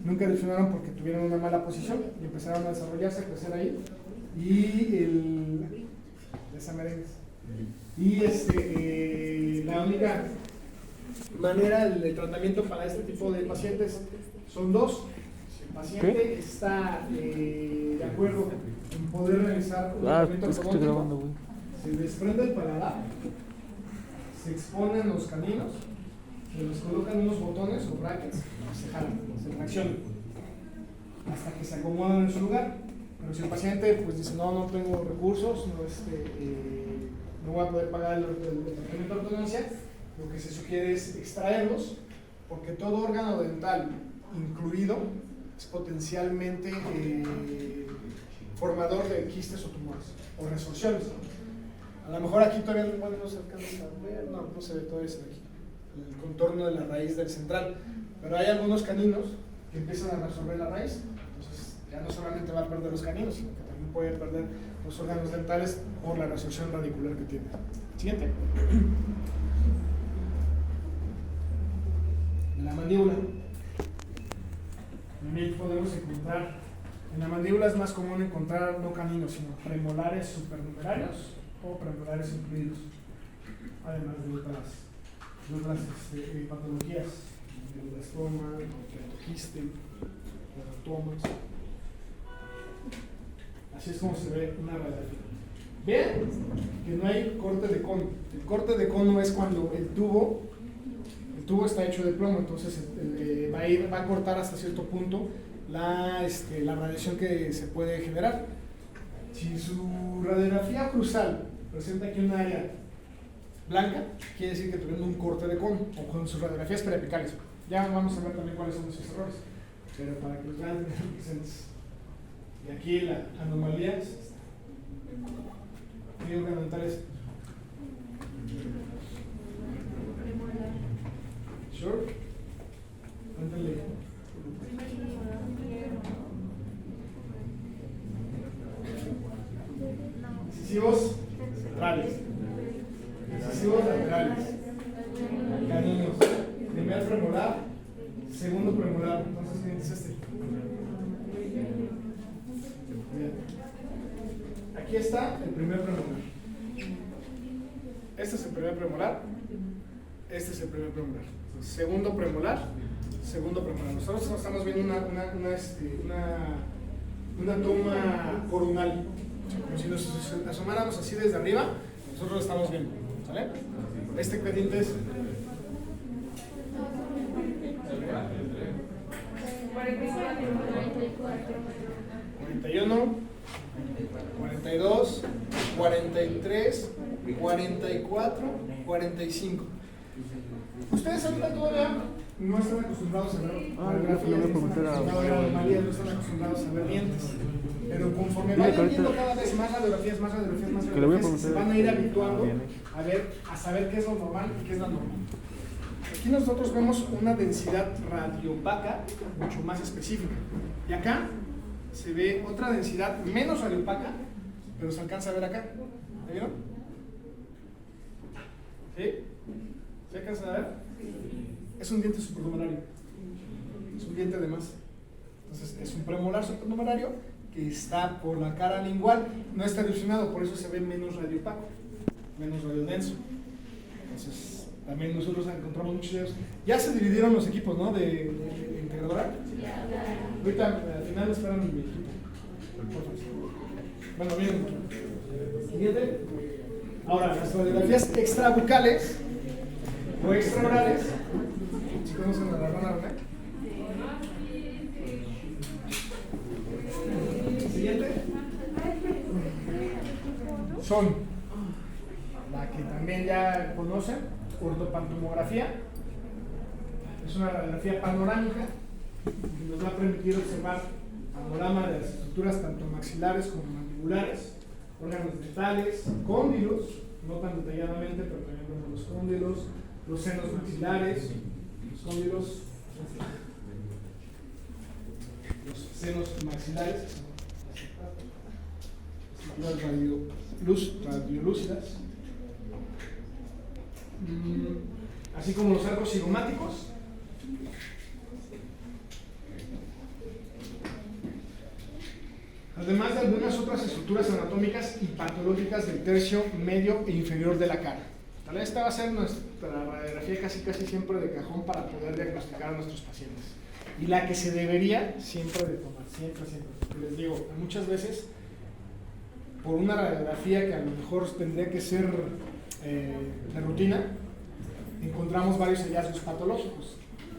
Nunca evolucionaron porque tuvieron una mala posición y empezaron a desarrollarse, a crecer ahí. Y la única manera de tratamiento para este tipo de pacientes son dos. Si el paciente está de acuerdo en poder realizar un tratamiento ortodóntico, Se desprende el paladar, se exponen los caninos, se les colocan unos botones o brackets, se jalan, se traccionan hasta que se acomodan en su lugar. Pero si el paciente pues dice no tengo recursos, no voy a poder pagar el tratamiento de ortodoncia, lo que se sugiere es extraerlos, porque todo órgano dental incluido es potencialmente formador de quistes o tumores o resorciones. A lo mejor aquí todavía no se alcanza a ver, no se ve todo eso aquí, el contorno de la raíz del central, pero hay algunos caninos que empiezan a resolver la raíz, entonces ya no solamente va a perder los caninos, sino que también puede perder los órganos dentales por la resorción radicular que tiene. Siguiente. La mandíbula. También podemos encontrar, en la mandíbula es más común encontrar no caninos, sino premolares supernumerarios o premolares incluidos, además de otras patologías, el glioblastoma, el quiste, teratomas. Así es como se ve una radiografía. Vean que no hay corte de cono. El corte de cono es cuando el tubo está hecho de plomo, entonces va a cortar hasta cierto punto la radiación que se puede generar. Si su radiografía cruzal presenta aquí un área blanca, quiere decir que tuvieron un corte de cono, o con sus radiografías periapicales. Ya vamos a ver también cuáles son esos errores, pero para que los vean presentes. Y aquí la anomalía es esta. ¿Qué órgano dental es? Sure. Cuéntale. Incisivos centrales. Incisivos laterales. Caninos. Primer premolar, segundo premolar. Entonces, ¿qué es este? Bien. Aquí está el primer premolar. Este es el primer premolar. Este es el primer premolar. Segundo premolar. Nosotros estamos viendo una toma coronal. Como si nos asomáramos así desde arriba, nosotros lo estamos viendo. ¿Sale? Este pendiente es 41, 42, 43, 44, 45. Ustedes ahorita todavía no están acostumbrados a ver radiografías, no están acostumbrados a ver dientes. Pero conforme vayan viendo cada vez más radiografías, se van a ir habituando a saber qué es lo normal y qué es lo normal. Aquí nosotros vemos una densidad radiopaca mucho más específica. Y acá se ve otra densidad menos radiopaca, pero se alcanza a ver acá. ¿Me vieron? ¿Sí? ¿Se alcanza a ver? Es un diente supernumerario. Es un diente de más. Entonces es un premolar supernumerario que está por la cara lingual, no está erosionado, por eso se ve menos radiopaco, menos radiodenso. Entonces también nosotros encontramos muchos de ellos. Ya se dividieron los equipos, ¿no? De integradora. Ahorita al final esperan mi equipo. Bueno, miren. Siguiente. Ahora, las radiografías extrabucales o extraorales. ¿Sí conocen a la rana René? Siguiente. Son la que también ya conocen, ortopantomografía. Es una radiografía panorámica que nos va a permitir observar panorama de las estructuras tanto maxilares como mandibulares, órganos dentales, cóndilos, no tan detalladamente, pero también vemos los cóndilos, los senos maxilares, los cóndilos, los senos maxilares, radiolúcidas, así como los arcos cigomáticos. Además de algunas otras estructuras anatómicas y patológicas del tercio medio e inferior de la cara. Tal vez esta va a ser nuestra radiografía casi siempre de cajón para poder diagnosticar a nuestros pacientes. Y la que se debería siempre de tomar, siempre. Porque les digo, muchas veces por una radiografía que a lo mejor tendría que ser de rutina, encontramos varios hallazgos patológicos.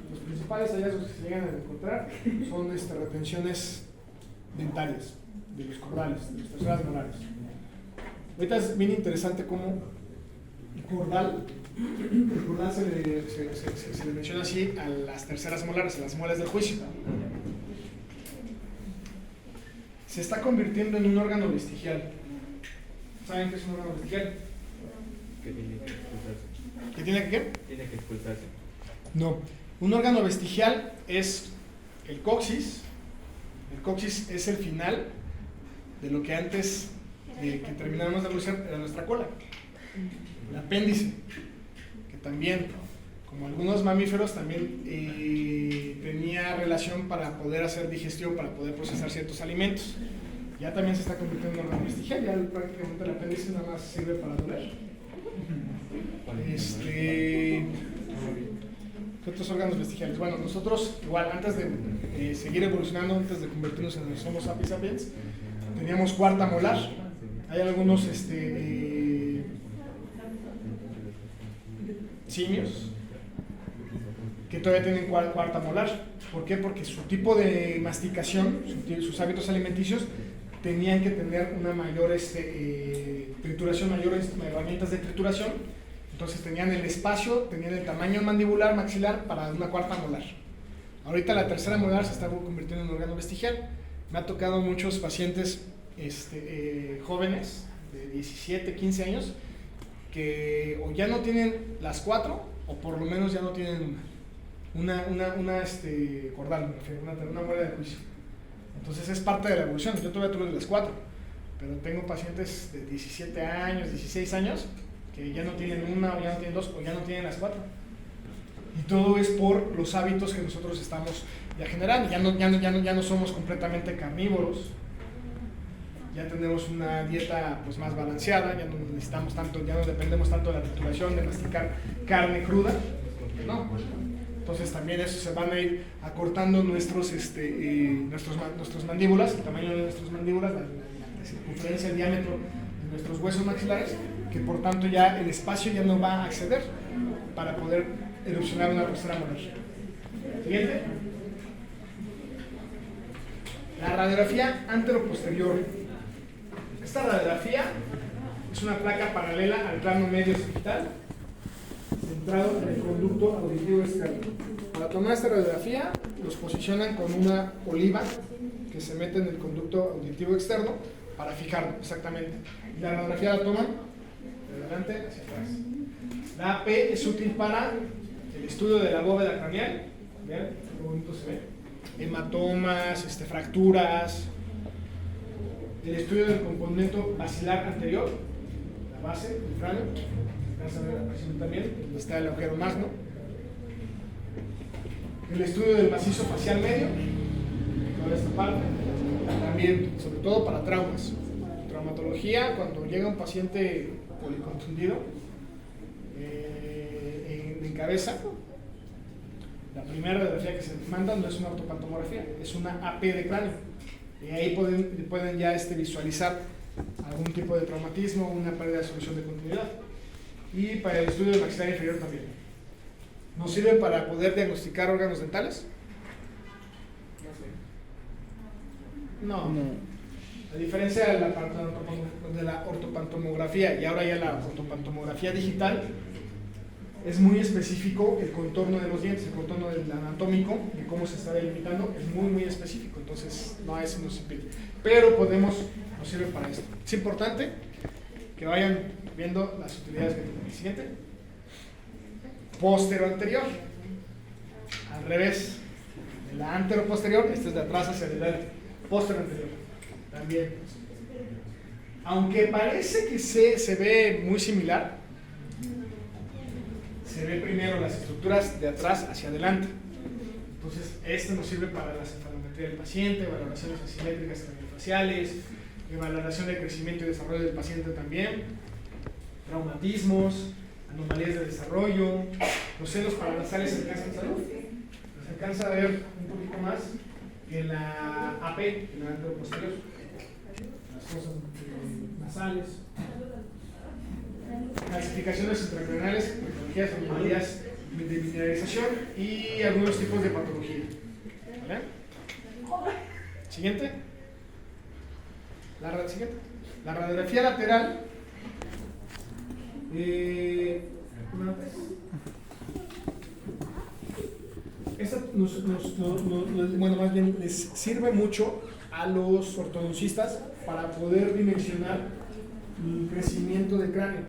Los principales hallazgos que se llegan a encontrar son retenciones dentarias de los cordales, de las terceras molares. Ahorita es bien interesante cómo el cordal se le menciona así a las terceras molares, a las muelas del juicio. Se está convirtiendo en un órgano vestigial. ¿Saben qué es un órgano vestigial? Que tiene que expulsarse. ¿Qué tiene que qué? Tiene que expulsarse. No. Un órgano vestigial es el coxis. El coxis es el final de lo que antes de que termináramos de evolucionar era nuestra cola. El apéndice, que también, como algunos mamíferos, también tenía relación para poder hacer digestión, para poder procesar ciertos alimentos. Ya también se está convirtiendo en un órgano vestigial, ya prácticamente el apéndice nada más sirve para doler. ¿Qué otros órganos vestigiales? Bueno, nosotros, igual, antes de seguir evolucionando, antes de convertirnos en los Homo sapiens sapiens, teníamos cuarta molar. Hay algunos simios que todavía tienen cuarta molar. ¿Por qué? Porque su tipo de masticación, sus hábitos alimenticios, tenían que tener una mayor trituración, mayores herramientas de trituración. Entonces tenían el espacio, tenían el tamaño mandibular, maxilar para una cuarta molar. Ahorita la tercera molar se está convirtiendo en un órgano vestigial. Me ha tocado muchos pacientes jóvenes de 17, 15 años que o ya no tienen las cuatro o por lo menos ya no tienen una cordal, una muela de juicio. Entonces es parte de la evolución. Yo todavía tuve las cuatro, pero tengo pacientes de 17 años, 16 años que ya no tienen una, o ya no tienen dos, o ya no tienen las cuatro. Y todo es por los hábitos que nosotros estamos ya generando. Ya no somos completamente carnívoros. Ya tenemos una dieta pues más balanceada, ya no necesitamos tanto, ya no dependemos tanto de la trituración, de masticar carne cruda, ¿no? Entonces también eso se van a ir acortando nuestros mandíbulas, el tamaño de nuestras mandíbulas, la circunferencia, el diámetro de nuestros huesos maxilares, que por tanto ya el espacio ya no va a acceder para poder erupcionar una tercera molar. Siguiente. La radiografía anteroposterior. Esta radiografía es una placa paralela al plano medio occipital, centrado en el conducto auditivo externo. Para tomar esta radiografía, los posicionan con una oliva que se mete en el conducto auditivo externo para fijarlo exactamente. Y la radiografía la toman de adelante hacia atrás. La AP es útil para el estudio de la bóveda craneal. Vean qué bonito se ve. Hematomas, fracturas. El estudio del componente basilar anterior, la base del cráneo, se alcanza a ver la presión también, donde está el agujero magno. El estudio del macizo facial medio, toda esta parte, también, sobre todo para traumas. Traumatología, cuando llega un paciente policontundido en cabeza, la primera radiografía que se manda no es una ortopantomografía, es una AP de cráneo. Y ahí pueden ya visualizar algún tipo de traumatismo, una pérdida de solución de continuidad. Y para el estudio del maxilar inferior también. ¿Nos sirve para poder diagnosticar órganos dentales? No. A diferencia de la ortopantomografía y ahora ya la ortopantomografía digital, es muy específico el contorno de los dientes, el contorno del anatómico, de cómo se está delimitando, es muy, muy específico, entonces no a eso nos impide. Pero nos sirve para esto. Es importante que vayan viendo las utilidades que tiene. El siguiente. Postero-anterior. Al revés. De la antero-posterior, este es de atrás hacia adelante. Postero-anterior. También. Aunque parece que se ve muy similar, se ve primero las estructuras de atrás hacia adelante. Entonces, este nos sirve para la cefalometría del paciente, valoraciones asimétricas craniofaciales, valoración de crecimiento y desarrollo del paciente también, traumatismos, anomalías de desarrollo, los senos paranasales se alcanzan en salud. Se alcanza a ver un poquito más que la AP, en la anteroposterior. Las cosas nasales, calcificaciones intracraneales, patologías o anomalías de mineralización y algunos tipos de patología. ¿Vale? Siguiente. Siguiente. La radiografía lateral. Una vez. Esta bueno, más bien les sirve mucho a los ortodoncistas para poder dimensionar el crecimiento del cráneo.